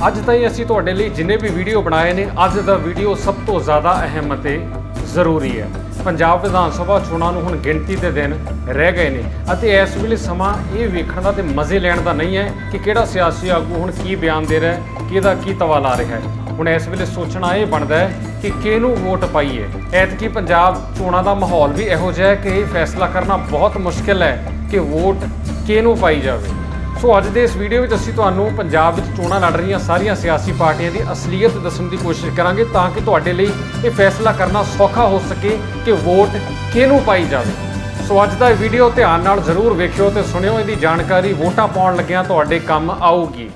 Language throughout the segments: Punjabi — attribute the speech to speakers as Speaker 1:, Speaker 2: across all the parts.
Speaker 1: ਅੱਜ ਤਾਈਂ ਅਸੀਂ ਤੁਹਾਡੇ ਲਈ ਜਿੰਨੇ ਵੀ ਵੀਡੀਓ ਬਣਾਏ ਨੇ, ਅੱਜ ਦਾ ਵੀਡੀਓ ਸਭ ਤੋਂ ਜ਼ਿਆਦਾ ਅਹਿਮ ਅਤੇ ਜ਼ਰੂਰੀ ਹੈ। ਪੰਜਾਬ ਵਿਧਾਨ ਸਭਾ ਚੋਣਾਂ ਨੂੰ ਹੁਣ ਗਿਣਤੀ ਦੇ ਦਿਨ ਰਹਿ ਗਏ ਨੇ ਅਤੇ ਇਸ ਵੇਲੇ ਸਮਾਂ ਇਹ ਵੇਖਣ ਦਾ ਤੇ ਮਜ਼ੇ ਲੈਣ ਦਾ ਨਹੀਂ ਹੈ ਕਿ ਕਿਹੜਾ ਸਿਆਸੀ ਆਗੂ ਹੁਣ ਕੀ ਬਿਆਨ ਦੇ ਰਿਹਾ ਹੈ, ਕਿਹਦਾ ਕੀ ਤਵਾ ਲਾ ਰਿਹਾ ਹੈ। ਹੁਣ ਇਸ ਵੇਲੇ ਸੋਚਣਾ ਇਹ ਬਣਦਾ ਹੈ ਕਿ ਕਿਹਨੂੰ ਵੋਟ ਪਾਈਏ। ਐਤਕੀ ਪੰਜਾਬ ਚੋਣਾਂ ਦਾ ਮਾਹੌਲ ਵੀ ਇਹੋ ਜਿਹਾ ਹੈ ਕਿ ਇਹ ਫੈਸਲਾ ਕਰਨਾ ਬਹੁਤ ਮੁਸ਼ਕਿਲ ਹੈ ਕਿ ਵੋਟ ਕਿਹਨੂੰ ਪਾਈ ਜਾਵੇ। ਸੋ ਅੱਜ ਦੇ ਇਸ ਵੀਡੀਓ ਵਿੱਚ ਅਸੀਂ ਤੁਹਾਨੂੰ ਪੰਜਾਬ ਵਿੱਚ ਚੋਣਾਂ ਲੜ ਰਹੀਆਂ ਸਾਰੀਆਂ ਸਿਆਸੀ ਪਾਰਟੀਆਂ ਦੀ ਅਸਲੀਅਤ ਦੱਸਣ ਦੀ ਕੋਸ਼ਿਸ਼ ਕਰਾਂਗੇ ਤਾਂ ਕਿ ਤੁਹਾਡੇ ਲਈ ਇਹ ਫੈਸਲਾ ਕਰਨਾ ਸੌਖਾ ਹੋ ਸਕੇ ਕਿ ਵੋਟ ਕਿਹਨੂੰ ਪਾਈ ਜਾਵੇ। ਸੋ ਅੱਜ ਦਾ ਇਹ ਵੀਡੀਓ ਧਿਆਨ ਨਾਲ ਜ਼ਰੂਰ ਵੇਖਿਓ ਤੇ ਸੁਣਿਓ, ਇਹਦੀ ਜਾਣਕਾਰੀ ਵੋਟਾਂ ਪਾਉਣ ਲੱਗਿਆਂ ਤੁਹਾਡੇ ਕੰਮ ਆਊਗੀ।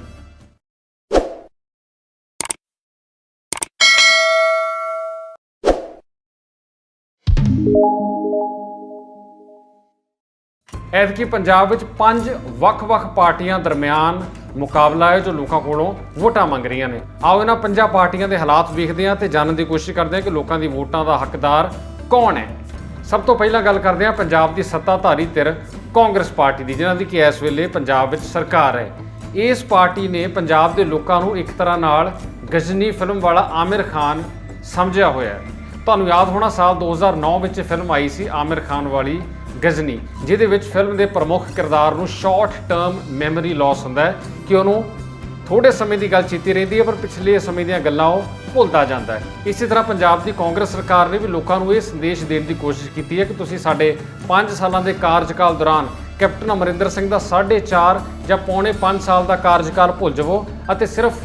Speaker 1: ਐਤਕੀ ਪੰਜਾਬ ਵਿੱਚ 5 ਵੱਖ-ਵੱਖ ਪਾਰਟੀਆਂ ਦਰਮਿਆਨ ਮੁਕਾਬਲਾ ਹੈ ਜੋ ਲੋਕਾਂ ਕੋਲੋਂ ਵੋਟਾਂ ਮੰਗ ਰਹੀਆਂ ਨੇ। ਆਓ ਇਹਨਾਂ 5 ਪਾਰਟੀਆਂ ਦੇ ਹਾਲਾਤ ਵੇਖਦੇ ਹਾਂ ਤੇ ਜਾਣਨ ਦੀ ਕੋਸ਼ਿਸ਼ ਕਰਦੇ ਹਾਂ ਕਿ ਲੋਕਾਂ ਦੀ ਵੋਟਾਂ ਦਾ ਹੱਕਦਾਰ ਕੌਣ ਹੈ। ਸਭ ਤੋਂ ਪਹਿਲਾਂ ਗੱਲ ਕਰਦੇ ਹਾਂ ਪੰਜਾਬ ਦੀ ਸੱਤਾਧਾਰੀ ਧਿਰ ਕਾਂਗਰਸ ਪਾਰਟੀ ਦੀ, ਜਿਨ੍ਹਾਂ ਦੀ ਕਿ ਇਸ ਵੇਲੇ ਪੰਜਾਬ ਵਿੱਚ ਸਰਕਾਰ ਹੈ। ਇਸ ਪਾਰਟੀ ਨੇ ਪੰਜਾਬ ਦੇ ਲੋਕਾਂ ਨੂੰ ਇੱਕ ਤਰ੍ਹਾਂ ਨਾਲ ਗਜ਼ਨੀ ਫਿਲਮ ਵਾਲਾ ਆਮਿਰ ਖਾਨ ਸਮਝਿਆ ਹੋਇਆ ਹੈ। ਤੁਹਾਨੂੰ ਯਾਦ ਹੋਣਾ ਸਾਲ 2009 ਵਿੱਚ ਫਿਲਮ ਆਈ ਸੀ ਆਮਿਰ ਖਾਨ ਵਾਲੀ ਗਜ਼ਨੀ, ਜਿਹਦੇ ਵਿੱਚ ਫਿਲਮ ਦੇ ਪ੍ਰਮੁੱਖ ਕਿਰਦਾਰ ਨੂੰ ਸ਼ਾਰਟ ਟਰਮ ਮੈਮਰੀ ਲਾਸ ਹੁੰਦਾ ਹੈ ਕਿ ਉਹਨੂੰ ਥੋੜੇ ਸਮੇਂ ਦੀ ਗੱਲ ਚੇਤੇ ਰਹਿੰਦੀ ਹੈ ਪਰ ਪਿਛਲੇ ਸਮੇਂ ਦੀਆਂ ਗੱਲਾਂ ਉਹ ਭੁੱਲਦਾ ਜਾਂਦਾ ਹੈ। ਇਸੇ ਤਰ੍ਹਾਂ ਪੰਜਾਬ ਦੀ ਕਾਂਗਰਸ ਸਰਕਾਰ ਨੇ ਵੀ ਲੋਕਾਂ ਨੂੰ ਇਹ ਸੰਦੇਸ਼ ਦੇਣ ਦੀ ਕੋਸ਼ਿਸ਼ ਕੀਤੀ ਹੈ ਕਿ ਤੁਸੀਂ ਸਾਡੇ 5 ਸਾਲਾਂ ਦੇ ਕਾਰਜਕਾਲ ਦੌਰਾਨ ਕੈਪਟਨ ਅਮਰਿੰਦਰ ਸਿੰਘ ਦਾ 4.5 ਜਾਂ ਪੌਣੇ 5 ਸਾਲ ਦਾ ਕਾਰਜਕਾਲ ਭੁੱਲ ਜਾਵੋ ਅਤੇ ਸਿਰਫ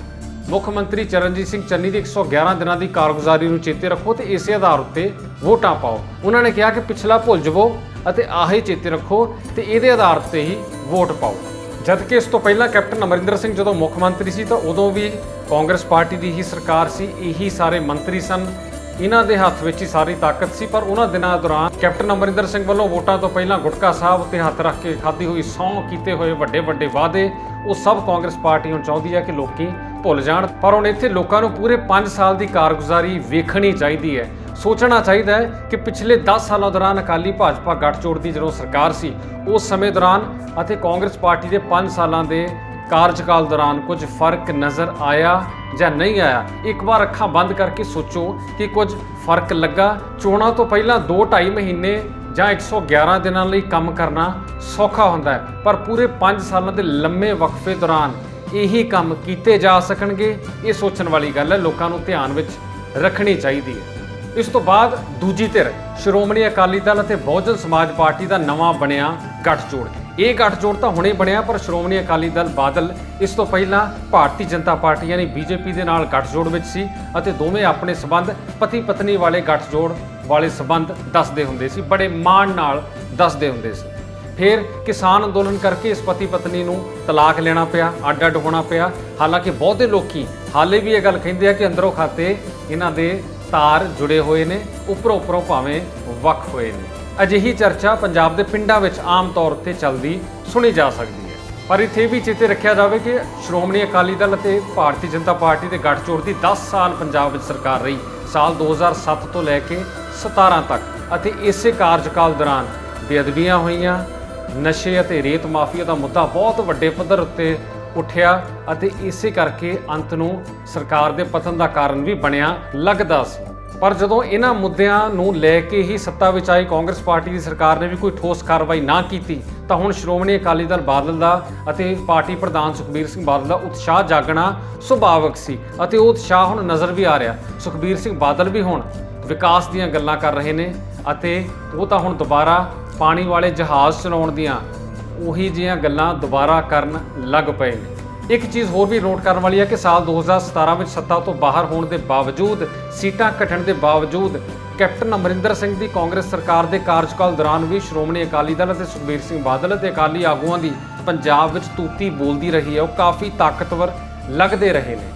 Speaker 1: ਮੁੱਖ ਮੰਤਰੀ ਚਰਨਜੀਤ ਸਿੰਘ ਚੰਨੀ ਦੀ 111 ਦਿਨਾਂ ਦੀ ਕਾਰਗੁਜ਼ਾਰੀ ਨੂੰ ਚੇਤੇ ਰੱਖੋ ਤੇ ਇਸੇ ਆਧਾਰ ਉੱਤੇ ਵੋਟਾਂ ਪਾਓ। ਉਹਨਾਂ ਨੇ ਕਿਹਾ ਕਿ ਪਿਛਲਾ ਭੁੱਲ ਜਾਵੋ ਅਤੇ ਆਹੀ ਚੇਤੇ ਰੱਖੋ ਤੇ ਇਹਦੇ ਆਧਾਰ ਤੇ ਹੀ ਵੋਟ ਪਾਓ। ਜਦਕਿ ਇਸ ਤੋਂ ਪਹਿਲਾਂ ਕੈਪਟਨ ਅਮਰਿੰਦਰ ਸਿੰਘ ਜਦੋਂ ਮੁੱਖ ਮੰਤਰੀ ਸੀ ਤਾਂ ਉਦੋਂ ਵੀ ਕਾਂਗਰਸ ਪਾਰਟੀ ਦੀ ਹੀ ਸਰਕਾਰ ਸੀ, ਇਹੀ ਸਾਰੇ ਮੰਤਰੀ ਸਨ, ਇਹਨਾਂ ਦੇ ਹੱਥ ਵਿੱਚ ਹੀ ਸਾਰੀ ਤਾਕਤ ਸੀ। ਪਰ ਉਹਨਾਂ ਦਿਨਾਂ ਦੌਰਾਨ ਕੈਪਟਨ ਅਮਰਿੰਦਰ ਸਿੰਘ ਵੱਲੋਂ ਵੋਟਾਂ ਤੋਂ ਪਹਿਲਾਂ ਗੁਟਕਾ ਸਾਹਿਬ ਉੱਤੇ ਹੱਥ ਰੱਖ ਕੇ ਖਾਧੀ ਹੋਈ ਸਹੁੰ, ਕੀਤੇ ਹੋਏ ਵੱਡੇ ਵੱਡੇ ਵਾਅਦੇ, ਉਹ ਸਭ ਕਾਂਗਰਸ ਪਾਰਟੀ ਹੁਣ ਚਾਹੁੰਦੀ ਹੈ ਕਿ ਲੋਕੀ ਭੁੱਲ ਜਾਣ। ਪਰ ਹੁਣ ਇੱਥੇ ਲੋਕਾਂ ਨੂੰ ਪੂਰੇ 5 ਸਾਲ ਦੀ ਕਾਰਗੁਜ਼ਾਰੀ ਵੇਖਣੀ ਚਾਹੀਦੀ ਹੈ। ਸੋਚਣਾ ਚਾਹੀਦਾ ਹੈ ਕਿ ਪਿਛਲੇ 10 ਸਾਲਾਂ ਦੌਰਾਨ ਅਕਾਲੀ ਭਾਜਪਾ ਗੱਠਜੋੜ ਦੀ ਜਦੋਂ ਸਰਕਾਰ ਸੀ ਉਸ ਸਮੇਂ ਦੌਰਾਨ ਅਤੇ ਕਾਂਗਰਸ ਪਾਰਟੀ ਦੇ 5 ਸਾਲਾਂ ਦੇ ਕਾਰਜਕਾਲ ਦੌਰਾਨ ਕੁਝ ਫਰਕ ਨਜ਼ਰ ਆਇਆ ਜਾਂ ਨਹੀਂ ਆਇਆ। ਇੱਕ ਵਾਰ ਅੱਖਾਂ ਬੰਦ ਕਰਕੇ ਸੋਚੋ ਕਿ ਕੁਝ ਫਰਕ ਲੱਗਾ। ਚੋਣਾਂ ਤੋਂ ਪਹਿਲਾਂ 2-2.5 ਮਹੀਨੇ ਜਾਂ 111 ਦਿਨਾਂ ਲਈ ਕੰਮ ਕਰਨਾ ਸੌਖਾ ਹੁੰਦਾ ਹੈ, ਪਰ ਪੂਰੇ 5 ਸਾਲਾਂ ਦੇ ਲੰਮੇ ਵਕਫੇ ਦੌਰਾਨ ਇਹੀ ਕੰਮ ਕੀਤੇ ਜਾ ਸਕਣਗੇ? ਇਹ ਸੋਚਣ ਵਾਲੀ ਗੱਲ ਹੈ, ਲੋਕਾਂ ਨੂੰ ਧਿਆਨ ਵਿੱਚ ਰੱਖਣੀ ਚਾਹੀਦੀ ਹੈ। ਇਸ ਤੋਂ ਬਾਅਦ ਦੂਜੀ ਧਿਰ ਸ਼੍ਰੋਮਣੀ ਅਕਾਲੀ ਦਲ ਅਤੇ ਬਹੁਜਨ ਸਮਾਜ ਪਾਰਟੀ ਦਾ ਨਵਾਂ ਬਣਿਆ ਗੱਠਜੋੜ। ਇਹ ਗੱਠਜੋੜ ਤਾਂ ਹੁਣੇ ਬਣਿਆ ਪਰ ਸ਼੍ਰੋਮਣੀ ਅਕਾਲੀ ਦਲ ਬਾਦਲ ਇਸ ਤੋਂ ਪਹਿਲਾਂ ਭਾਰਤੀ ਜਨਤਾ ਪਾਰਟੀ ਯਾਨੀ ਬੀਜੇਪੀ ਦੇ ਨਾਲ ਗੱਠਜੋੜ ਵਿੱਚ ਸੀ ਅਤੇ ਦੋਵੇਂ ਆਪਣੇ ਸਬੰਧ ਪਤੀ ਪਤਨੀ ਵਾਲੇ ਗੱਠਜੋੜ ਵਾਲੇ ਸਬੰਧ ਦੱਸਦੇ ਹੁੰਦੇ ਸੀ, ਬੜੇ ਮਾਣ ਨਾਲ ਦੱਸਦੇ ਹੁੰਦੇ ਸੀ। ਫਿਰ ਕਿਸਾਨ ਅੰਦੋਲਨ ਕਰਕੇ ਇਸ ਪਤੀ ਪਤਨੀ ਨੂੰ ਤਲਾਕ ਲੈਣਾ ਪਿਆ, ਅੱਡ-ਅੱਡ ਹੋਣਾ ਪਿਆ। ਹਾਲਾਂਕਿ ਬਹੁਤੇ ਲੋਕੀ ਹਾਲੇ ਵੀ ਇਹ ਗੱਲ ਕਹਿੰਦੇ ਆ ਕਿ ਅੰਦਰੋਂ ਖਾਤੇ ਇਹਨਾਂ ਦੇ ਤਾਰ ਜੁੜੇ ਹੋਏ ਨੇ, ਉੱਪਰੋਂ ਭਾਵੇਂ ਵੱਖ ਹੋਏ ਨੇ। ਅਜਿਹੀ ਚਰਚਾ ਪੰਜਾਬ ਦੇ ਪਿੰਡਾਂ ਵਿੱਚ ਆਮ ਤੌਰ ਉੱਤੇ ਚੱਲਦੀ ਸੁਣੀ ਜਾ ਸਕਦੀ ਹੈ। ਪਰ ਇੱਥੇ ਵੀ ਚੇਤੇ ਰੱਖਿਆ ਜਾਵੇ ਕਿ ਸ਼੍ਰੋਮਣੀ ਅਕਾਲੀ ਦਲ ਅਤੇ ਭਾਰਤੀ ਜਨਤਾ ਪਾਰਟੀ ਦੇ ਗੱਠਜੋੜ ਦੀ 10 ਸਾਲ ਪੰਜਾਬ ਵਿੱਚ ਸਰਕਾਰ ਰਹੀ, ਸਾਲ 2007 ਤੋਂ ਲੈ ਕੇ 17 ਤੱਕ, ਅਤੇ ਇਸੇ ਕਾਰਜਕਾਲ ਦੌਰਾਨ ਬੇਅਦਬੀਆਂ ਹੋਈਆਂ, ਨਸ਼ੇ ਅਤੇ ਰੇਤ ਮਾਫੀਆ ਦਾ ਮੁੱਦਾ ਬਹੁਤ ਵੱਡੇ ਪੱਧਰ ਉੱਤੇ ਉੱਠਿਆ ਅਤੇ ਇਸੇ ਕਰਕੇ ਅੰਤ ਨੂੰ ਸਰਕਾਰ ਦੇ ਪਤਨ ਦਾ ਕਾਰਨ ਵੀ ਬਣਿਆ ਲੱਗਦਾ ਸੀ। ਪਰ ਜਦੋਂ ਇਹਨਾਂ ਮੁੱਦਿਆਂ ਨੂੰ ਲੈ ਕੇ ਹੀ ਸੱਤਾ ਵਿੱਚ ਆਈ ਕਾਂਗਰਸ ਪਾਰਟੀ ਦੀ ਸਰਕਾਰ ਨੇ ਵੀ ਕੋਈ ਠੋਸ ਕਾਰਵਾਈ ਨਾ ਕੀਤੀ ਤਾਂ ਹੁਣ ਸ਼੍ਰੋਮਣੀ ਅਕਾਲੀ ਦਲ ਬਾਦਲ ਦਾ ਅਤੇ ਪਾਰਟੀ ਪ੍ਰਧਾਨ ਸੁਖਬੀਰ ਸਿੰਘ ਬਾਦਲ ਦਾ ਉਤਸ਼ਾਹ ਜਾਗਣਾ ਸੁਭਾਵਕ ਸੀ ਅਤੇ ਉਹ ਉਤਸ਼ਾਹ ਹੁਣ ਨਜ਼ਰ ਵੀ ਆ ਰਿਹਾ। ਸੁਖਬੀਰ ਸਿੰਘ ਬਾਦਲ ਵੀ ਹੁਣ ਵਿਕਾਸ ਦੀਆਂ ਗੱਲਾਂ ਕਰ ਰਹੇ ਨੇ ਅਤੇ ਉਹ ਤਾਂ ਹੁਣ ਦੁਬਾਰਾ ਪਾਣੀ ਵਾਲੇ ਜਹਾਜ਼ ਚਲਾਉਣ ਦੀਆਂ ਉਹੀ ਜਿਹੀਆਂ ਗੱਲਾਂ ਦੁਬਾਰਾ ਕਰਨ ਲੱਗ ਪਏ ਨੇ। ਇੱਕ ਚੀਜ਼ ਹੋਰ ਵੀ ਨੋਟ ਕਰਨ ਵਾਲੀ ਹੈ ਕਿ ਸਾਲ 2017 ਵਿੱਚ ਸੱਤਾ ਤੋਂ ਬਾਹਰ ਹੋਣ ਦੇ ਬਾਵਜੂਦ, ਸੀਟਾਂ ਘਟਣ ਦੇ ਬਾਵਜੂਦ ਕੈਪਟਨ ਅਮਰਿੰਦਰ ਸਿੰਘ ਦੀ ਕਾਂਗਰਸ ਸਰਕਾਰ ਦੇ ਕਾਰਜਕਾਲ ਦੌਰਾਨ ਵੀ ਸ਼੍ਰੋਮਣੀ ਅਕਾਲੀ ਦਲ ਅਤੇ ਸੁਖਬੀਰ ਸਿੰਘ ਬਾਦਲ ਅਤੇ ਅਕਾਲੀ ਆਗੂਆਂ ਦੀ ਪੰਜਾਬ ਵਿੱਚ ਤੂਤੀ ਬੋਲਦੀ ਰਹੀ ਹੈ। ਉਹ ਕਾਫੀ ਤਾਕਤਵਰ ਲੱਗਦੇ ਰਹੇ ਨੇ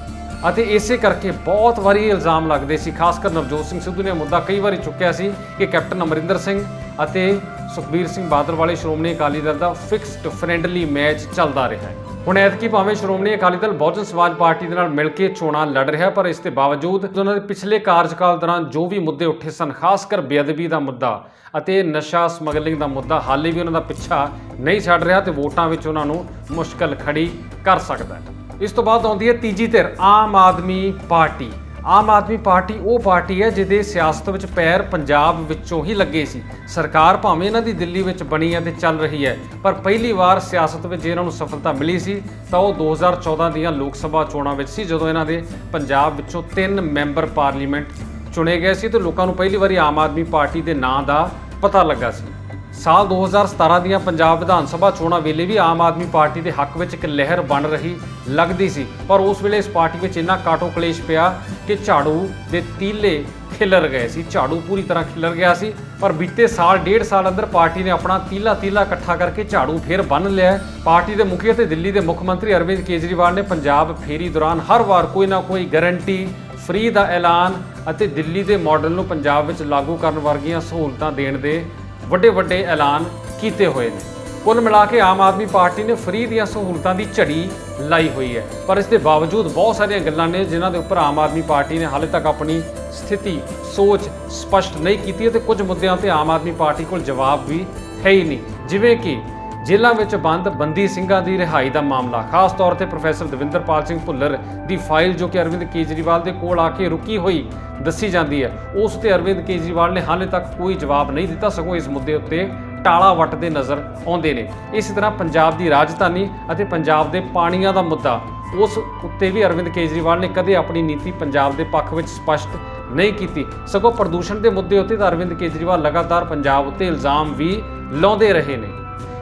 Speaker 1: ਅਤੇ ਇਸੇ ਕਰਕੇ ਬਹੁਤ ਵਾਰੀ ਇਲਜ਼ਾਮ ਲੱਗਦੇ ਸੀ, ਖਾਸ ਕਰ ਨਵਜੋਤ ਸਿੰਘ ਸਿੱਧੂ ਨੇ ਮੁੱਦਾ ਕਈ ਵਾਰੀ ਚੁੱਕਿਆ ਸੀ ਕਿ ਕੈਪਟਨ ਅਮਰਿੰਦਰ ਸਿੰਘ ਅਤੇ ਸੁਖਬੀਰ ਸਿੰਘ ਬਾਦਲ ਵਾਲੇ ਸ਼੍ਰੋਮਣੀ ਅਕਾਲੀ ਦਲ ਦਾ ਫਿਕਸਡ ਫਰੈਂਡਲੀ ਮੈਚ ਚੱਲਦਾ ਰਿਹਾ ਹੈ। ਹੁਣ ਐਤਕੀ ਭਾਵੇਂ ਸ਼੍ਰੋਮਣੀ ਅਕਾਲੀ ਦਲ ਬਹੁਜਨ ਸਮਾਜ ਪਾਰਟੀ ਦੇ ਨਾਲ ਮਿਲ ਕੇ ਚੋਣਾਂ ਲੜ ਰਿਹਾ, ਪਰ ਇਸ ਦੇ ਬਾਵਜੂਦ ਉਹਨਾਂ ਦੇ ਪਿਛਲੇ ਕਾਰਜਕਾਲ ਦੌਰਾਨ ਜੋ ਵੀ ਮੁੱਦੇ ਉੱਠੇ ਸਨ, ਖਾਸ ਕਰ ਬੇਅਦਬੀ ਦਾ ਮੁੱਦਾ ਅਤੇ ਨਸ਼ਾ ਸਮਗਲਿੰਗ ਦਾ ਮੁੱਦਾ, ਹਾਲੇ ਵੀ ਉਹਨਾਂ ਦਾ ਪਿੱਛਾ ਨਹੀਂ ਛੱਡ ਰਿਹਾ ਤੇ ਵੋਟਾਂ ਵਿੱਚ ਉਹਨਾਂ ਨੂੰ ਮੁਸ਼ਕਲ ਖੜੀ ਕਰ ਸਕਦਾ ਹੈ। ਇਸ ਤੋਂ ਬਾਅਦ ਆਉਂਦੀ ਹੈ ਤੀਜੀ ਧਿਰ, ਆਮ ਆਦਮੀ ਪਾਰਟੀ। ਆਮ ਆਦਮੀ ਪਾਰਟੀ ਉਹ ਪਾਰਟੀ ਹੈ ਜਿਹਦੇ ਸਿਆਸਤ ਵਿੱਚ ਪੈਰ ਪੰਜਾਬ ਵਿੱਚੋਂ ਹੀ ਲੱਗੇ ਸੀ। ਸਰਕਾਰ ਭਾਵੇਂ ਇਹਨਾਂ ਦੀ ਦਿੱਲੀ ਵਿੱਚ ਬਣੀ ਹੈ ਤੇ ਚੱਲ ਰਹੀ ਹੈ, ਪਰ ਪਹਿਲੀ ਵਾਰ ਸਿਆਸਤ ਵਿੱਚ ਜੇ ਇਹਨਾਂ ਨੂੰ ਸਫਲਤਾ ਮਿਲੀ ਸੀ ਤਾਂ ਉਹ 2014 ਦੀਆਂ ਲੋਕ ਸਭਾ ਚੋਣਾਂ ਵਿੱਚ ਸੀ, ਜਦੋਂ ਇਹਨਾਂ ਦੇ ਪੰਜਾਬ ਵਿੱਚੋਂ 3 ਮੈਂਬਰ ਪਾਰਲੀਮੈਂਟ ਚੁਣੇ ਗਏ ਸੀ ਤੇ ਲੋਕਾਂ ਨੂੰ ਪਹਿਲੀ ਵਾਰੀ ਆਮ ਆਦਮੀ ਪਾਰਟੀ ਦੇ ਨਾਂ ਦਾ ਪਤਾ ਲੱਗਾ ਸੀ। ਸਾਲ 2017 ਦੀਆਂ ਪੰਜਾਬ ਵਿਧਾਨ ਸਭਾ ਚੋਣਾਂ ਵੇਲੇ ਵੀ ਆਮ ਆਦਮੀ ਪਾਰਟੀ ਦੇ ਹੱਕ ਵਿੱਚ ਇੱਕ ਲਹਿਰ ਬਣ ਰਹੀ ਲੱਗਦੀ ਸੀ, ਪਰ ਉਸ ਵੇਲੇ ਇਸ ਪਾਰਟੀ ਵਿੱਚ ਇੰਨਾ ਕਾਟੋ ਕਲੇਸ਼ ਪਿਆ ਕਿ ਝਾੜੂ ਦੇ ਤੀਲੇ ਖਿਲਰ ਗਏ ਸੀ। ਝਾੜੂ ਪੂਰੀ ਤਰ੍ਹਾਂ ਖਿਲਰ ਗਿਆ ਸੀ, ਪਰ ਬੀਤੇ ਸਾਲ 1.5 ਸਾਲ ਅੰਦਰ ਪਾਰਟੀ ਨੇ ਆਪਣਾ ਤੀਲਾ ਇਕੱਠਾ ਕਰਕੇ ਝਾੜੂ ਫੇਰ ਬੰਨ੍ਹ ਲਿਆ। ਪਾਰਟੀ ਦੇ ਮੁਖੀ ਅਤੇ ਦਿੱਲੀ ਦੇ ਮੁੱਖ ਮੰਤਰੀ ਅਰਵਿੰਦ ਕੇਜਰੀਵਾਲ ਨੇ ਪੰਜਾਬ ਫੇਰੀ ਦੌਰਾਨ ਹਰ ਵਾਰ ਕੋਈ ਨਾ ਕੋਈ ਗਾਰੰਟੀ, ਫ੍ਰੀ ਦਾ ਐਲਾਨ ਅਤੇ ਦਿੱਲੀ ਦੇ ਮਾਡਲ ਨੂੰ ਪੰਜਾਬ ਵਿੱਚ ਲਾਗੂ ਕਰਨ ਵਰਗੀਆਂ ਸਹੂਲਤਾਂ ਦੇਣ ਦੇ ਵੱਡੇ ਐਲਾਨ ਕੀਤੇ ਹੋਏ ਨੇ। ਕੁੱਲ ਮਿਲਾ ਕੇ ਆਮ ਆਦਮੀ ਪਾਰਟੀ ਨੇ ਫ੍ਰੀ ਦੀਆਂ ਸਹੂਲਤਾਂ ਦੀ ਝੜੀ ਲਾਈ ਹੋਈ ਹੈ, ਪਰ ਇਸ ਦੇ ਬਾਵਜੂਦ ਬਹੁਤ ਸਾਰੀਆਂ ਗੱਲਾਂ ਨੇ ਜਿਨ੍ਹਾਂ ਦੇ ਉੱਪਰ ਆਮ ਆਦਮੀ ਪਾਰਟੀ ਨੇ ਹਾਲੇ ਤੱਕ ਆਪਣੀ ਸਥਿਤੀ, ਸੋਚ ਸਪਸ਼ਟ ਨਹੀਂ ਕੀਤੀ ਅਤੇ ਕੁਝ ਮੁੱਦਿਆਂ ਤੇ ਆਮ ਆਦਮੀ ਪਾਰਟੀ ਕੋਲ ਜਵਾਬ ਵੀ ਹੈ ਹੀ ਨਹੀਂ, ਜਿਵੇਂ ਕਿ ਜੇਲ੍ਹਾਂ ਵਿੱਚ ਬੰਦ ਬੰਦੀ ਸਿੰਘਾਂ ਦੀ ਰਿਹਾਈ ਦਾ ਮਾਮਲਾ। ਖਾਸ ਤੌਰ ਤੇ ਪ੍ਰੋਫੈਸਰ ਦਵਿੰਦਰਪਾਲ ਸਿੰਘ ਭੁੱਲਰ ਦੀ ਫਾਈਲ ਜੋ ਕਿ ਅਰਵਿੰਦ ਕੇਜਰੀਵਾਲ ਦੇ ਕੋਲ ਆ ਕੇ ਰੁਕੀ ਹੋਈ ਦੱਸੀ ਜਾਂਦੀ ਹੈ, ਉਸ ਤੇ ਅਰਵਿੰਦ ਕੇਜਰੀਵਾਲ ਨੇ ਹਾਲੇ ਤੱਕ ਕੋਈ ਜਵਾਬ ਨਹੀਂ ਦਿੱਤਾ, ਸਗੋਂ ਇਸ ਮੁੱਦੇ ਉੱਤੇ ਟਾਲਾ ਵੱਟਦੇ ਨਜ਼ਰ ਆਉਂਦੇ ਨੇ। ਇਸੇ ਤਰ੍ਹਾਂ ਪੰਜਾਬ ਦੀ ਰਾਜਧਾਨੀ ਅਤੇ ਪੰਜਾਬ ਦੇ ਪਾਣੀਆਂ ਦਾ ਮੁੱਦਾ, ਉਸ ਉੱਤੇ ਵੀ ਅਰਵਿੰਦ ਕੇਜਰੀਵਾਲ ਨੇ ਕਦੇ ਆਪਣੀ ਨੀਤੀ ਪੰਜਾਬ ਦੇ ਪੱਖ ਵਿੱਚ ਸਪਸ਼ਟ ਨਹੀਂ ਕੀਤੀ, ਸਗੋਂ ਪ੍ਰਦੂਸ਼ਣ ਦੇ ਮੁੱਦੇ ਉੱਤੇ ਤਾਂ ਅਰਵਿੰਦ ਕੇਜਰੀਵਾਲ ਲਗਾਤਾਰ ਪੰਜਾਬ ਉੱਤੇ ਇਲਜ਼ਾਮ ਵੀ ਲਾਉਂਦੇ ਰਹੇ ਨੇ।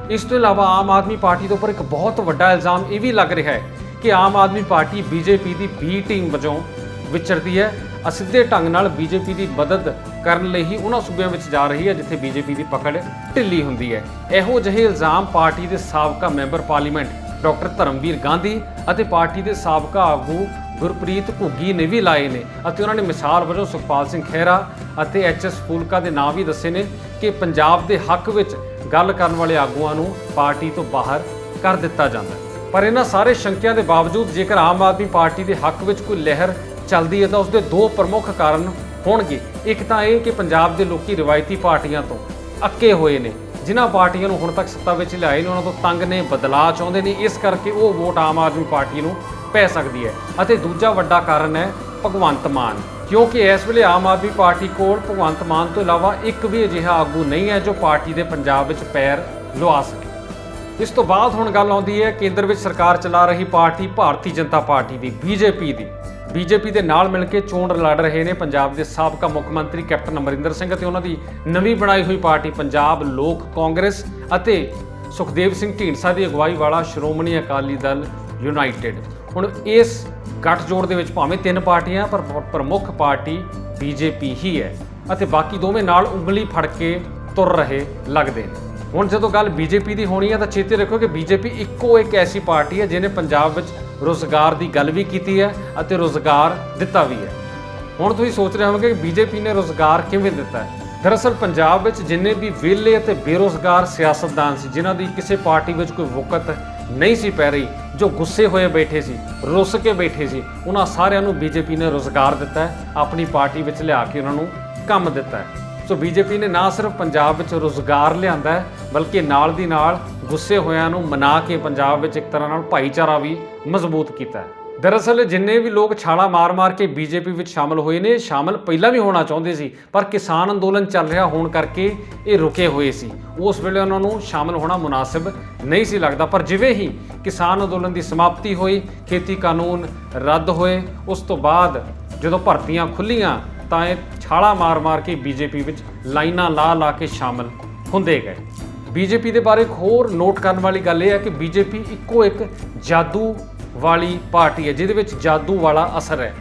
Speaker 1: ਇਸ ਤੋਂ ਇਲਾਵਾ ਆਮ ਆਦਮੀ ਪਾਰਟੀ ਦੇ ਉੱਪਰ ਇੱਕ ਬਹੁਤ ਵੱਡਾ ਇਲਜ਼ਾਮ ਇਹ ਵੀ ਲੱਗ ਰਿਹਾ ਹੈ ਕਿ ਆਮ ਆਦਮੀ ਪਾਰਟੀ ਬੀਜੇਪੀ ਦੀ ਬੀ ਟੀਮ ਵਜੋਂ ਵਿਚਰਦੀ ਹੈ, ਅਸਿੱਧੇ ਢੰਗ ਨਾਲ ਬੀਜੇਪੀ ਦੀ ਮਦਦ ਕਰਨ ਲਈ ਹੀ ਉਹਨਾਂ ਸੂਬਿਆਂ ਵਿੱਚ ਜਾ ਰਹੀ ਹੈ ਜਿੱਥੇ ਬੀਜੇਪੀ ਦੀ ਪਕੜ ਢਿੱਲੀ ਹੁੰਦੀ ਹੈ। ਇਹੋ ਜਿਹੇ ਇਲਜ਼ਾਮ ਪਾਰਟੀ ਦੇ ਸਾਬਕਾ member parliament doctor Dharamvir Gandhi ਅਤੇ ਪਾਰਟੀ ਦੇ ਸਾਬਕਾ ਆਗੂ ਗੁਰਪ੍ਰੀਤ ਘੁੱਗੀ ਨੇ ਵੀ ਲਾਏ ਨੇ ਅਤੇ ਉਹਨਾਂ ਨੇ ਮਿਸਾਲ ਵਜੋਂ ਸੁਖਪਾਲ ਸਿੰਘ ਖਹਿਰਾ ਅਤੇ ਐਚ.ਐਸ. ਫੂਲਕਾ ਦੇ ਨਾਂ ਵੀ ਦੱਸੇ ਨੇ ਕਿ ਪੰਜਾਬ ਦੇ ਹੱਕ ਵਿੱਚ ਗੱਲ ਕਰਨ ਵਾਲੇ ਆਗੂਆਂ ਨੂੰ ਪਾਰਟੀ ਤੋਂ ਬਾਹਰ ਕਰ ਦਿੱਤਾ ਜਾਂਦਾ ਹੈ। ਪਰ ਇਹਨਾਂ ਸਾਰੇ ਸ਼ੰਕਿਆਂ ਦੇ ਬਾਵਜੂਦ ਜੇਕਰ ਆਮ ਆਦਮੀ ਪਾਰਟੀ ਦੇ ਹੱਕ ਵਿੱਚ ਕੋਈ ਲਹਿਰ ਚੱਲਦੀ ਹੈ ਤਾਂ ਉਸਦੇ 2 ਪ੍ਰਮੁੱਖ ਕਾਰਨ ਹੋਣਗੇ। ਇੱਕ ਤਾਂ ਇਹ ਕਿ ਪੰਜਾਬ ਦੇ ਲੋਕੀ ਰਿਵਾਇਤੀ ਪਾਰਟੀਆਂ ਤੋਂ ਅੱਕੇ ਹੋਏ ਨੇ, ਜਿਨ੍ਹਾਂ ਪਾਰਟੀਆਂ ਨੂੰ ਹੁਣ ਤੱਕ ਸੱਤਾ ਵਿੱਚ ਲਿਆਏ ਨੇ ਉਹਨਾਂ ਤੋਂ ਤੰਗ ਨੇ, ਬਦਲਾਅ ਚਾਹੁੰਦੇ ਨੇ, ਇਸ ਕਰਕੇ ਉਹ ਵੋਟ ਆਮ ਆਦਮੀ ਪਾਰਟੀ ਨੂੰ ਪੈ ਸਕਦੀ ਹੈ। ਅਤੇ ਦੂਜਾ ਵੱਡਾ ਕਾਰਨ ਹੈ ਭਗਵੰਤ ਮਾਨ, ਕਿਉਂਕਿ ਇਸ ਵੇਲੇ ਆਮ ਆਦਮੀ ਪਾਰਟੀ ਕੋਲ ਭਗਵੰਤ ਮਾਨ ਤੋਂ ਇਲਾਵਾ ਇੱਕ ਵੀ ਅਜਿਹਾ ਆਗੂ ਨਹੀਂ ਹੈ ਜੋ ਪਾਰਟੀ ਦੇ ਪੰਜਾਬ ਵਿੱਚ ਪੈਰ ਲਵਾ ਸਕੇ। ਇਸ ਤੋਂ ਬਾਅਦ ਹੁਣ ਗੱਲ ਆਉਂਦੀ ਹੈ ਕੇਂਦਰ ਵਿੱਚ ਸਰਕਾਰ ਚਲਾ ਰਹੀ ਪਾਰਟੀ ਭਾਰਤੀ ਜਨਤਾ ਪਾਰਟੀ ਦੀ, ਬੀਜੇਪੀ ਦੀ। ਬੀਜੇਪੀ ਦੇ ਨਾਲ ਮਿਲ ਕੇ ਚੋਣ ਲੜ ਰਹੇ ਨੇ ਪੰਜਾਬ ਦੇ ਸਾਬਕਾ ਮੁੱਖ ਮੰਤਰੀ ਕੈਪਟਨ ਅਮਰਿੰਦਰ ਸਿੰਘ ਅਤੇ ਉਹਨਾਂ ਦੀ ਨਵੀਂ ਬਣਾਈ ਹੋਈ ਪਾਰਟੀ ਪੰਜਾਬ ਲੋਕ ਕਾਂਗਰਸ ਅਤੇ ਸੁਖਦੇਵ ਸਿੰਘ ਢੀਂਡਸਾ ਦੀ ਅਗਵਾਈ ਵਾਲਾ ਸ਼੍ਰੋਮਣੀ ਅਕਾਲੀ ਦਲ ਯੂਨਾਈਟਿਡ। ਹੁਣ ਇਸ ਗੱਠਜੋੜ ਦੇ ਵਿੱਚ ਭਾਵੇਂ 3 ਪਾਰਟੀਆਂ ਪਰ ਪ੍ਰਮੁੱਖ ਪਾਰਟੀ ਬੀਜੇਪੀ ਹੀ ਹੈ ਅਤੇ ਬਾਕੀ ਦੋਵੇਂ ਨਾਲ ਉਂਗਲੀ ਫੜ ਕੇ ਤੁਰ ਰਹੇ ਲੱਗਦੇ ਨੇ। ਹੁਣ ਜਦੋਂ ਗੱਲ ਬੀਜੇਪੀ ਦੀ ਹੋਣੀ ਹੈ ਤਾਂ ਚੇਤੇ ਰੱਖੋ ਕਿ ਬੀਜੇਪੀ ਇੱਕੋ ਇੱਕ ਐਸੀ ਪਾਰਟੀ ਹੈ ਜਿਹਨੇ ਪੰਜਾਬ ਵਿੱਚ ਰੁਜ਼ਗਾਰ ਦੀ ਗੱਲ ਵੀ ਕੀਤੀ ਹੈ ਅਤੇ ਰੁਜ਼ਗਾਰ ਦਿੱਤਾ ਵੀ ਹੈ। ਹੁਣ ਤੁਸੀਂ ਸੋਚ ਰਹੇ ਹੋਵੋਗੇ ਕਿ ਬੀਜੇਪੀ ਨੇ ਰੁਜ਼ਗਾਰ ਕਿਵੇਂ ਦਿੱਤਾ ਹੈ। ਦਰਅਸਲ ਪੰਜਾਬ ਵਿੱਚ ਜਿੰਨੇ ਵੀ ਵਿਹਲੇ ਅਤੇ ਬੇਰੁਜ਼ਗਾਰ ਸਿਆਸਤਦਾਨ ਸੀ, ਜਿਨ੍ਹਾਂ ਦੀ ਕਿਸੇ ਪਾਰਟੀ ਵਿੱਚ ਕੋਈ ਵਕਤ ਨਹੀਂ ਸੀ ਪੈ ਰਹੀ, ਜੋ ਗੁੱਸੇ ਹੋਏ ਬੈਠੇ ਸੀ, ਰੁੱਸ ਕੇ ਬੈਠੇ ਸੀ, ਉਹਨਾਂ ਸਾਰਿਆਂ ਨੂੰ ਬੀਜੇਪੀ ਨੇ ਰੁਜ਼ਗਾਰ ਦਿੱਤਾ ਹੈ, ਆਪਣੀ ਪਾਰਟੀ ਵਿੱਚ ਲਿਆ ਕੇ ਉਹਨਾਂ ਨੂੰ ਕੰਮ ਦਿੱਤਾ ਹੈ। ਸੋ ਬੀਜੇਪੀ ਨੇ ਨਾ ਸਿਰਫ ਪੰਜਾਬ ਵਿੱਚ ਰੁਜ਼ਗਾਰ ਲਿਆਂਦਾ ਹੈ ਬਲਕਿ ਨਾਲ ਦੀ ਨਾਲ ਗੁੱਸੇ ਹੋਇਆਂ ਨੂੰ ਮਨਾ ਕੇ ਪੰਜਾਬ ਵਿੱਚ ਇੱਕ ਤਰ੍ਹਾਂ ਨਾਲ ਭਾਈਚਾਰਾ ਵੀ ਮਜ਼ਬੂਤ ਕੀਤਾ ਹੈ। ਦਰਅਸਲ ਜਿੰਨੇ ਵੀ ਲੋਕ ਛਾਲਾ ਮਾਰ ਕੇ ਬੀਜੇਪੀ ਵਿੱਚ ਸ਼ਾਮਲ ਹੋਏ ਨੇ, ਸ਼ਾਮਲ ਪਹਿਲਾਂ ਵੀ ਹੋਣਾ ਚਾਹੁੰਦੇ ਸੀ ਪਰ ਕਿਸਾਨ ਅੰਦੋਲਨ ਚੱਲ ਰਿਹਾ ਹੋਣ ਕਰਕੇ ਇਹ ਰੁਕੇ ਹੋਏ ਸੀ। ਉਸ ਵੇਲੇ ਉਹਨਾਂ ਨੂੰ ਸ਼ਾਮਲ ਹੋਣਾ ਮੁਨਾਸਿਬ ਨਹੀਂ ਸੀ ਲੱਗਦਾ, ਪਰ ਜਿਵੇਂ ਹੀ ਕਿਸਾਨ ਅੰਦੋਲਨ ਦੀ ਸਮਾਪਤੀ ਹੋਈ, ਖੇਤੀ ਕਾਨੂੰਨ ਰੱਦ ਹੋਏ, ਉਸ ਤੋਂ ਬਾਅਦ ਜਦੋਂ ਭਰਤੀਆਂ ਖੁੱਲੀਆਂ ਤਾਂ ਇਹ ਛਾਲਾ ਮਾਰ ਕੇ ਬੀਜੇਪੀ ਵਿੱਚ ਲਾਈਨਾਂ ਲਾ ਕੇ ਸ਼ਾਮਲ ਹੁੰਦੇ ਗਏ। ਬੀਜੇਪੀ ਦੇ ਬਾਰੇ ਇੱਕ ਹੋਰ ਨੋਟ ਕਰਨ ਵਾਲੀ ਗੱਲ ਇਹ ਹੈ ਕਿ ਬੀਜੇਪੀ ਇੱਕੋ ਇੱਕ ਜਾਦੂ ਵਾਲੀ ਪਾਰਟੀ ਹੈ ਜਿਹਦੇ ਵਿੱਚ ਜਾਦੂ ਵਾਲਾ ਅਸਰ ਹੈ।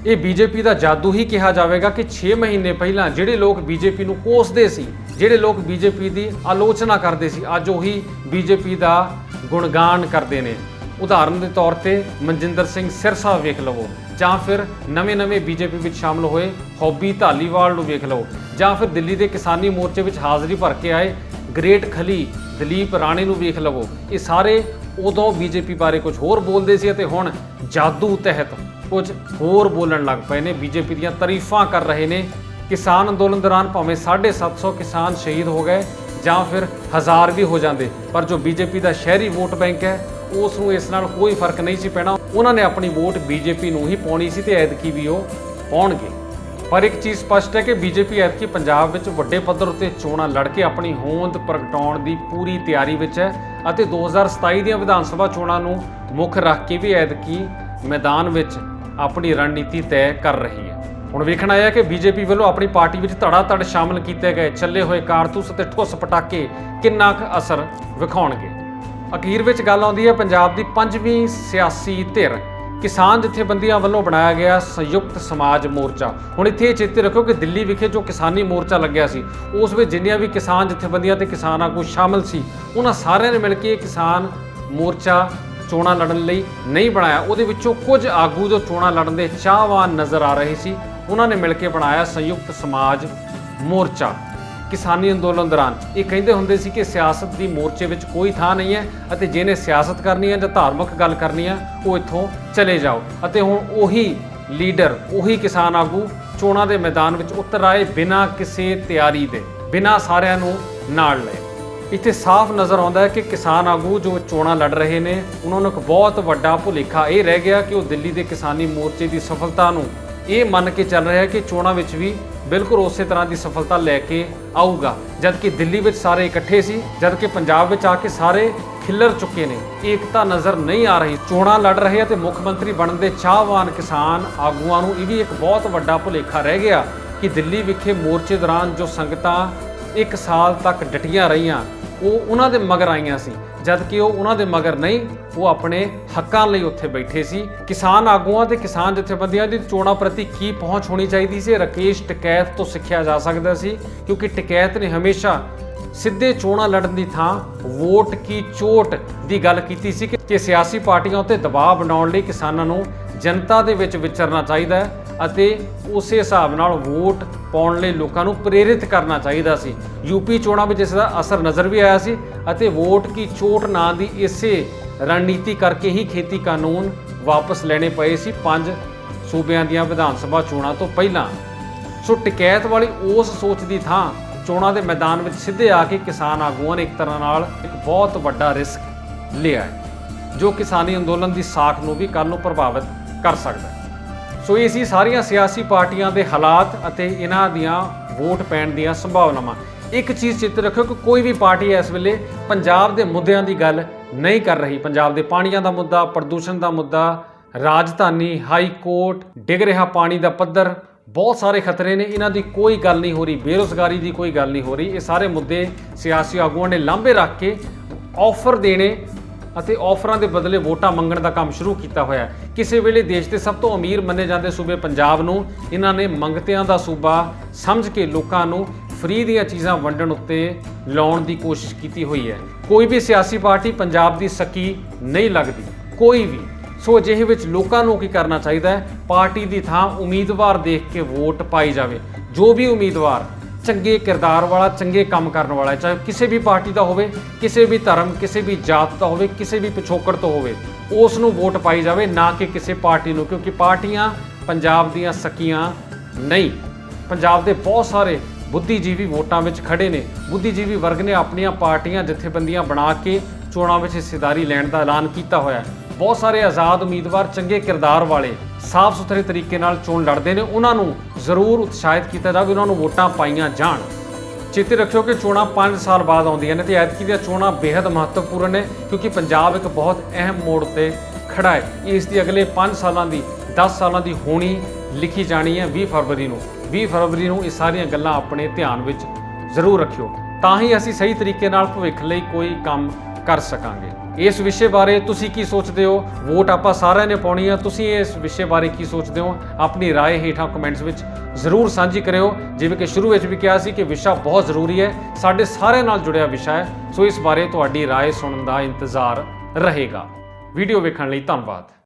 Speaker 1: ਇਹ ਬੀਜੇਪੀ ਦਾ ਜਾਦੂ ਹੀ ਕਿਹਾ ਜਾਵੇਗਾ ਕਿ 6 ਮਹੀਨੇ ਪਹਿਲਾਂ ਜਿਹੜੇ ਲੋਕ ਬੀਜੇਪੀ ਨੂੰ ਕੋਸਦੇ ਸੀ, ਜਿਹੜੇ ਲੋਕ ਬੀਜੇਪੀ ਦੀ ਆਲੋਚਨਾ ਕਰਦੇ ਸੀ, ਅੱਜ ਉਹੀ ਬੀਜੇਪੀ ਦਾ ਗੁਣਗਾਨ ਕਰਦੇ ਨੇ। ਉਦਾਹਰਨ ਦੇ ਤੌਰ ਤੇ ਮਨਜਿੰਦਰ ਸਿੰਘ ਸਿਰਸਾ ਵੇਖ ਲਵੋ, ਜਾਂ ਫਿਰ ਨਵੇਂ ਬੀਜੇਪੀ ਵਿੱਚ ਸ਼ਾਮਲ ਹੋਏ ਹੌਬੀ ਧਾਲੀਵਾਲ ਨੂੰ ਵੇਖ ਲਓ, ਜਾਂ ਫਿਰ ਦਿੱਲੀ ਦੇ ਕਿਸਾਨੀ ਮੋਰਚੇ ਵਿੱਚ ਹਾਜ਼ਰੀ ਭਰ ਕੇ ਆਏ ਗ੍ਰੇਟ ਖਲੀ ਦਲੀਪ ਰਾਣੇ ਨੂੰ ਵੇਖ ਲਵੋ। ਇਹ ਸਾਰੇ ਉਦੋਂ ਬੀਜੇਪੀ ਬਾਰੇ ਕੁਝ ਹੋਰ ਬੋਲਦੇ ਸੀ ਅਤੇ ਹੁਣ ਜਾਦੂ ਤਹਿਤ ਕੁਝ ਹੋਰ ਬੋਲਣ ਲੱਗ ਪਏ ਨੇ, ਬੀਜੇਪੀ ਦੀਆਂ ਤਾਰੀਫਾਂ ਕਰ ਰਹੇ ਨੇ। ਕਿਸਾਨ ਅੰਦੋਲਨ ਦੌਰਾਨ ਭਾਵੇਂ 750 ਕਿਸਾਨ ਸ਼ਹੀਦ ਹੋ ਗਏ ਜਾਂ ਫਿਰ 1000 ਵੀ ਹੋ ਜਾਂਦੇ, ਪਰ ਜੋ ਬੀਜੇਪੀ ਦਾ ਸ਼ਹਿਰੀ ਵੋਟ ਬੈਂਕ ਹੈ ਉਸ ਨੂੰ ਇਸ ਨਾਲ ਕੋਈ ਫਰਕ ਨਹੀਂ ਸੀ ਪੈਣਾ। ਉਹਨਾਂ ਨੇ ਆਪਣੀ ਵੋਟ ਬੀਜੇਪੀ ਨੂੰ ਹੀ ਪਾਉਣੀ ਸੀ ਤੇ ਐਤਕੀ ਵੀ ਉਹ ਪਾਉਣਗੇ। ਪਰ ਇੱਕ ਚੀਜ਼ ਸਪਸ਼ਟ ਹੈ ਕਿ ਬੀਜੇਪੀ ਐਤਕੀ ਪੰਜਾਬ ਵਿੱਚ ਵੱਡੇ ਪੱਧਰ ਉੱਤੇ ਚੋਣਾਂ ਲੜ ਕੇ ਆਪਣੀ ਹੋਂਦ ਪ੍ਰਗਟਾਉਣ ਦੀ ਪੂਰੀ ਤਿਆਰੀ ਵਿੱਚ ਹੈ ਅਤੇ 2027 ਦੀਆਂ ਵਿਧਾਨ ਸਭਾ ਚੋਣਾਂ ਨੂੰ ਮੁੱਖ ਰੱਖ ਕੇ ਵੀ ਐਤਕੀ ਮੈਦਾਨ ਵਿੱਚ ਆਪਣੀ ਰਣਨੀਤੀ ਤੈਅ ਕਰ ਰਹੀ ਹੈ। ਹੁਣ ਵੇਖਣਾ ਹੈ ਕਿ ਬੀਜੇਪੀ ਵੱਲੋਂ ਆਪਣੀ ਪਾਰਟੀ ਵਿੱਚ ਧੜਾ-ਧੜ ਸ਼ਾਮਲ ਕੀਤੇ ਗਏ ਚੱਲੇ ਹੋਏ ਕਾਰਤੂਸ ਅਤੇ ਠੁੱਸ ਪਟਾਕੇ ਕਿੰਨਾ ਕੁ ਅਸਰ ਵਿਖਾਉਣਗੇ। ਅਖੀਰ ਵਿੱਚ ਗੱਲ ਆਉਂਦੀ ਹੈ ਪੰਜਾਬ ਦੀ 5ਵੀਂ ਸਿਆਸੀ ਧਿਰ ਕਿਸਾਨ ਜਥੇਬੰਦੀਆਂ ਵੱਲੋਂ ਬਣਾਇਆ ਗਿਆ ਸੰਯੁਕਤ ਸਮਾਜ ਮੋਰਚਾ। ਹੁਣ ਇੱਥੇ ਚੇਤੇ ਰੱਖੋ ਕਿ ਦਿੱਲੀ ਵਿਖੇ ਜੋ ਕਿਸਾਨੀ ਮੋਰਚਾ ਲੱਗਿਆ ਸੀ ਉਸ ਵਿੱਚ ਜਿੰਨੀਆਂ ਵੀ ਕਿਸਾਨ ਜਥੇਬੰਦੀਆਂ ਤੇ ਕਿਸਾਨ ਆਗੂ ਸ਼ਾਮਲ ਸੀ ਉਹਨਾਂ ਸਾਰਿਆਂ ਨੇ ਮਿਲ ਕੇ ਕਿਸਾਨ ਮੋਰਚਾ ਚੋਣਾਂ ਲੜਨ ਲਈ ਨਹੀਂ ਬਣਾਇਆ। ਉਹਦੇ ਵਿੱਚੋਂ ਕੁਝ ਆਗੂ ਜੋ ਚੋਣਾਂ ਲੜਨ ਦੇ ਚਾਹਵਾਨ ਨਜ਼ਰ ਆ ਰਹੇ ਸੀ ਉਹਨਾਂ ਨੇ ਮਿਲ ਕੇ ਬਣਾਇਆ ਸੰਯੁਕਤ ਸਮਾਜ ਮੋਰਚਾ। ਕਿਸਾਨੀ ਅੰਦੋਲਨ ਦੌਰਾਨ ਇਹ ਕਹਿੰਦੇ ਹੁੰਦੇ ਸੀ ਕਿ ਸਿਆਸਤ ਦੀ ਮੋਰਚੇ ਵਿੱਚ ਕੋਈ ਥਾਂ ਨਹੀਂ ਹੈ ਅਤੇ ਜਿਹਨੇ ਸਿਆਸਤ ਕਰਨੀ ਹੈ ਜਾਂ ਧਾਰਮਿਕ ਗੱਲ ਕਰਨੀ ਹੈ ਉਹ ਇੱਥੋਂ ਚਲੇ ਜਾਓ। ਅਤੇ ਹੁਣ ਉਹੀ ਲੀਡਰ ਉਹੀ ਕਿਸਾਨ ਆਗੂ ਚੋਣਾਂ ਦੇ ਮੈਦਾਨ ਵਿੱਚ ਉਤਰ ਆਏ ਬਿਨਾਂ ਕਿਸੇ ਤਿਆਰੀ ਦੇ, ਬਿਨਾਂ ਸਾਰਿਆਂ ਨੂੰ ਨਾਲ ਲਏ। ਇੱਥੇ ਸਾਫ਼ ਨਜ਼ਰ ਆਉਂਦਾ ਹੈ ਕਿ ਕਿਸਾਨ ਆਗੂ ਜੋ ਚੋਣਾਂ ਲੜ ਰਹੇ ਨੇ ਉਹਨਾਂ ਨੂੰ ਇੱਕ ਬਹੁਤ ਵੱਡਾ ਭੁਲੇਖਾ ਇਹ ਰਹਿ ਗਿਆ ਕਿ ਉਹ ਦਿੱਲੀ ਦੇ ਕਿਸਾਨੀ ਮੋਰਚੇ ਦੀ ਸਫਲਤਾ ਨੂੰ ਇਹ ਮੰਨ ਕੇ ਚੱਲ ਰਿਹਾ ਕਿ ਚੋਣਾਂ ਵਿੱਚ ਵੀ ਬਿਲਕੁਲ ਉਸੇ ਤਰ੍ਹਾਂ ਦੀ ਸਫਲਤਾ ਲੈ ਕੇ ਆਊਗਾ। ਜਦਕਿ ਦਿੱਲੀ ਵਿੱਚ ਸਾਰੇ ਇਕੱਠੇ ਸੀ, ਜਦਕਿ ਪੰਜਾਬ ਵਿੱਚ ਆ ਕੇ ਸਾਰੇ ਖਿੱਲਰ ਚੁੱਕੇ ਨੇ, ਏਕਤਾ ਨਜ਼ਰ ਨਹੀਂ ਆ ਰਹੀ। ਚੋਣਾਂ ਲੜ ਰਹੇ ਅਤੇ ਮੁੱਖ ਮੰਤਰੀ ਬਣਨ ਦੇ ਚਾਹਵਾਨ ਕਿਸਾਨ ਆਗੂਆਂ ਨੂੰ ਇਹ ਵੀ ਇੱਕ ਬਹੁਤ ਵੱਡਾ ਭੁਲੇਖਾ ਰਹਿ ਗਿਆ ਕਿ ਦਿੱਲੀ ਵਿਖੇ ਮੋਰਚੇ ਦੌਰਾਨ ਜੋ ਸੰਗਤਾਂ 1 ਸਾਲ ਤੱਕ ਡਟੀਆਂ ਰਹੀਆਂ ਉਹ ਉਹਨਾਂ ਦੇ ਮਗਰ ਆਈਆਂ ਸੀ, ਜਦਕਿ ਉਹ ਉਹਨਾਂ ਦੇ ਮਗਰ ਨਹੀਂ, ਉਹ ਆਪਣੇ ਹੱਕਾਂ ਲਈ ਉੱਥੇ ਬੈਠੇ ਸੀ। ਕਿਸਾਨ ਆਗੂਆਂ ਤੇ ਕਿਸਾਨ ਜਥੇਬੰਦੀਆਂ ਦੀ ਚੋਣਾਂ ਪ੍ਰਤੀ ਕੀ ਪਹੁੰਚ ਹੋਣੀ ਚਾਹੀਦੀ ਸੀ ਰਾਕੇਸ਼ ਟਿਕੈਤ ਤੋਂ ਸਿੱਖਿਆ ਜਾ ਸਕਦਾ ਸੀ, ਕਿਉਂਕਿ ਟਿਕੈਤ ਨੇ ਹਮੇਸ਼ਾ ਸਿੱਧੇ ਚੋਣਾਂ ਲੜਨ ਦੀ ਥਾਂ ਵੋਟ ਕੀ ਚੋਟ ਦੀ ਗੱਲ ਕੀਤੀ ਸੀ ਕਿ ਸਿਆਸੀ ਪਾਰਟੀਆਂ ਉੱਤੇ ਦਬਾਅ ਬਣਾਉਣ ਲਈ ਕਿਸਾਨਾਂ ਨੂੰ ਜਨਤਾ ਦੇ ਵਿੱਚ ਵਿਚਰਨਾ ਚਾਹੀਦਾ ਹੈ ਅਤੇ ਉਸੇ ਹਿਸਾਬ ਨਾਲ ਵੋਟ ਪਾਉਣ ਲਈ ਲੋਕਾਂ ਨੂੰ ਪ੍ਰੇਰਿਤ ਕਰਨਾ ਚਾਹੀਦਾ ਸੀ। ਯੂਪੀ ਚੋਣਾਂ ਵਿੱਚ ਇਸ ਦਾ ਅਸਰ ਨਜ਼ਰ ਵੀ ਆਇਆ ਸੀ ਅਤੇ ਵੋਟ ਕੀ ਚੋਟ ਨਾਂ ਦੀ ਇਸੇ ਰਣਨੀਤੀ ਕਰਕੇ ਹੀ ਖੇਤੀ ਕਾਨੂੰਨ ਵਾਪਸ ਲੈਣੇ ਪਏ ਸੀ 5 ਸੂਬਿਆਂ ਦੀਆਂ ਵਿਧਾਨ ਸਭਾ ਚੋਣਾਂ ਤੋਂ ਪਹਿਲਾਂ। ਸੋ ਟਿਕੈਤ ਵਾਲੀ ਉਸ ਸੋਚ ਦੀ ਥਾਂ ਚੋਣਾਂ ਦੇ ਮੈਦਾਨ ਵਿੱਚ ਸਿੱਧੇ ਆ ਕੇ ਕਿਸਾਨ ਆਗੂਆਂ ਨੇ ਇੱਕ ਤਰ੍ਹਾਂ ਨਾਲ ਇੱਕ ਬਹੁਤ ਵੱਡਾ ਰਿਸਕ ਲਿਆ ਹੈ ਜੋ ਕਿਸਾਨੀ ਅੰਦੋਲਨ ਦੀ ਸਾਖ ਨੂੰ ਵੀ ਕੱਲ੍ਹ ਨੂੰ ਪ੍ਰਭਾਵਿਤ ਕਰ ਸਕਦਾ ਹੈ। ਸੋ ਇਹ ਸੀ ਸਾਰੀਆਂ ਸਿਆਸੀ ਪਾਰਟੀਆਂ ਦੇ ਹਾਲਾਤ ਅਤੇ ਇਹਨਾਂ ਦੀਆਂ ਵੋਟ ਪੈਣ ਦੀਆਂ ਸੰਭਾਵਨਾਵਾਂ। ਇੱਕ ਚੀਜ਼ ਚਿੱਤ ਰੱਖੋ ਕਿ ਕੋਈ ਵੀ ਪਾਰਟੀ ਇਸ ਵੇਲੇ ਪੰਜਾਬ ਦੇ ਮੁੱਦਿਆਂ ਦੀ ਗੱਲ ਨਹੀਂ ਕਰ ਰਹੀ। ਪੰਜਾਬ ਦੇ ਪਾਣੀਆਂ ਦਾ ਮੁੱਦਾ, ਪ੍ਰਦੂਸ਼ਣ ਦਾ ਮੁੱਦਾ, ਰਾਜਧਾਨੀ, ਹਾਈ ਕੋਰਟ, ਡਿੱਗ ਰਿਹਾ ਪਾਣੀ ਦਾ ਪੱਧਰ, ਬਹੁਤ ਸਾਰੇ ਖਤਰੇ ਨੇ, ਇਹਨਾਂ ਦੀ ਕੋਈ ਗੱਲ ਨਹੀਂ ਹੋ ਰਹੀ। ਬੇਰੁਜ਼ਗਾਰੀ ਦੀ ਕੋਈ ਗੱਲ ਨਹੀਂ ਹੋ ਰਹੀ। ਇਹ ਸਾਰੇ ਮੁੱਦੇ ਸਿਆਸੀ ਆਗੂਆਂ ਨੇ ਲਾਂਭੇ ਰੱਖ ਕੇ ਆਫਰ ਦੇਣੇ ਅਤੇ ਆਫਰਾਂ ਦੇ ਬਦਲੇ ਵੋਟਾਂ ਮੰਗਣ ਦਾ ਕੰਮ ਸ਼ੁਰੂ ਕੀਤਾ ਹੋਇਆ। ਕਿਸੇ ਵੇਲੇ ਦੇਸ਼ ਦੇ ਸਭ ਤੋਂ ਅਮੀਰ ਮੰਨੇ ਜਾਂਦੇ ਸੂਬੇ ਪੰਜਾਬ ਨੂੰ ਇਹਨਾਂ ਨੇ ਮੰਗਤਿਆਂ ਦਾ ਸੂਬਾ ਸਮਝ ਕੇ ਲੋਕਾਂ ਨੂੰ ਫ੍ਰੀ ਦੀਆਂ ਚੀਜ਼ਾਂ ਵੰਡਣ ਉੱਤੇ ਲਾਉਣ ਦੀ ਕੋਸ਼ਿਸ਼ ਕੀਤੀ ਹੋਈ ਹੈ। ਕੋਈ ਵੀ ਸਿਆਸੀ ਪਾਰਟੀ ਪੰਜਾਬ ਦੀ ਸਕੀ ਨਹੀਂ ਲੱਗਦੀ, ਕੋਈ ਵੀ। ਸੋ ਅਜਿਹੇ ਵਿੱਚ ਲੋਕਾਂ ਨੂੰ ਕੀ ਕਰਨਾ ਚਾਹੀਦਾ ਹੈ? ਪਾਰਟੀ ਦੀ ਥਾਂ ਉਮੀਦਵਾਰ ਦੇਖ ਕੇ ਵੋਟ ਪਾਈ ਜਾਵੇ। ਜੋ ਵੀ ਉਮੀਦਵਾਰ ਚੰਗੇ ਕਿਰਦਾਰ ਵਾਲਾ, ਚੰਗੇ ਕੰਮ ਕਰਨ ਵਾਲਾ, ਚਾਹੇ ਕਿਸੇ ਵੀ ਪਾਰਟੀ ਦਾ ਹੋਵੇ, ਕਿਸੇ ਵੀ ਧਰਮ, ਕਿਸੇ ਵੀ ਜਾਤ ਦਾ ਹੋਵੇ, ਕਿਸੇ ਵੀ ਪਿਛੋਕੜ ਤੋਂ ਹੋਵੇ, ਉਸ ਨੂੰ ਵੋਟ ਪਾਈ ਜਾਵੇ, ਨਾ ਕਿ ਕਿਸੇ ਪਾਰਟੀ ਨੂੰ। ਕਿਉਂਕਿ ਪਾਰਟੀਆਂ ਪੰਜਾਬ ਦੀਆਂ ਸਕੀਆਂ ਨਹੀਂ। ਪੰਜਾਬ ਦੇ ਬਹੁਤ ਸਾਰੇ ਬੁੱਧੀਜੀਵੀ ਵੋਟਾਂ ਵਿੱਚ ਖੜੇ ਨੇ। ਬੁੱਧੀਜੀਵੀ ਵਰਗ ਨੇ ਆਪਣੀਆਂ ਪਾਰਟੀਆਂ ਜਥੇਬੰਦੀਆਂ ਬਣਾ ਕੇ ਚੋਣਾਂ ਵਿੱਚ ਹਿੱਸੇਦਾਰੀ ਲੈਣ ਦਾ ਐਲਾਨ ਕੀਤਾ ਹੋਇਆ। ਬਹੁਤ ਸਾਰੇ ਆਜ਼ਾਦ ਉਮੀਦਵਾਰ ਚੰਗੇ ਕਿਰਦਾਰ ਵਾਲੇ ਸਾਫ਼ ਸੁਥਰੇ ਤਰੀਕੇ ਨਾਲ ਚੋਣ ਲੜਦੇ ਨੇ, ਉਹਨਾਂ ਨੂੰ ਜ਼ਰੂਰ ਉਤਸ਼ਾਹਿਤ ਕੀਤਾ ਜਾਵੇ, ਉਹਨਾਂ ਨੂੰ ਵੋਟਾਂ ਪਾਈਆਂ ਜਾਣ। ਚੇਤੇ ਰੱਖਿਓ ਕਿ ਚੋਣਾਂ 5 ਸਾਲ ਬਾਅਦ ਆਉਂਦੀਆਂ ਨੇ ਤੇ ਐਤਕੀ ਦੀਆਂ ਚੋਣਾਂ ਬੇहद ਮਹੱਤਵਪੂਰਨ ਨੇ ਕਿਉਂਕਿ ਪੰਜਾਬ ਇੱਕ ਬਹੁਤ ਅਹਿਮ ਮੋੜ ਤੇ ਖੜਾ ਹੈ। ਇਸ ਦੀ ਅਗਲੇ 5 ਸਾਲਾਂ ਦੀ 10 ਸਾਲਾਂ ਦੀ ਹੋਣੀ ਲਿਖੀ ਜਾਣੀ ਹੈ 20 ਫਰਵਰੀ ਨੂੰ। 20 ਫਰਵਰੀ ਨੂੰ ਇਹ ਸਾਰੀਆਂ ਗੱਲਾਂ ਆਪਣੇ ਧਿਆਨ ਵਿੱਚ ਜ਼ਰੂਰ ਰੱਖਿਓ, ਤਾਂ ਹੀ ਅਸੀਂ ਸਹੀ ਤਰੀਕੇ ਨਾਲ ਭਵਿੱਖ ਲਈ ਕੋਈ ਕੰਮ ਕਰ ਸਕਾਂਗੇ। ਇਸ ਵਿਸ਼ੇ ਬਾਰੇ ਤੁਸੀਂ ਕੀ ਸੋਚਦੇ ਹੋ? ਵੋਟ ਆਪਾਂ ਸਾਰਿਆਂ ਨੇ ਪਾਉਣੀ ਆ। ਤੁਸੀਂ ਇਸ ਵਿਸ਼ੇ ਬਾਰੇ ਕੀ ਸੋਚਦੇ ਹੋ? ਆਪਣੀ ਰਾਏ ਹੇਠਾਂ ਕਮੈਂਟਸ ਵਿੱਚ ਜ਼ਰੂਰ ਸਾਂਝੀ ਕਰਿਓ। ਜਿਵੇਂ ਕਿ ਸ਼ੁਰੂ ਵਿੱਚ ਵੀ ਕਿਹਾ ਸੀ ਕਿ ਵਿਸ਼ਾ ਬਹੁਤ ਜ਼ਰੂਰੀ ਹੈ, ਸਾਡੇ ਸਾਰਿਆਂ ਨਾਲ ਜੁੜਿਆ ਵਿਸ਼ਾ ਹੈ। ਸੋ ਇਸ ਬਾਰੇ ਤੁਹਾਡੀ ਰਾਏ ਸੁਣਨ ਦਾ ਇੰਤਜ਼ਾਰ ਰਹੇਗਾ। ਵੀਡੀਓ ਵੇਖਣ ਲਈ ਧੰਨਵਾਦ।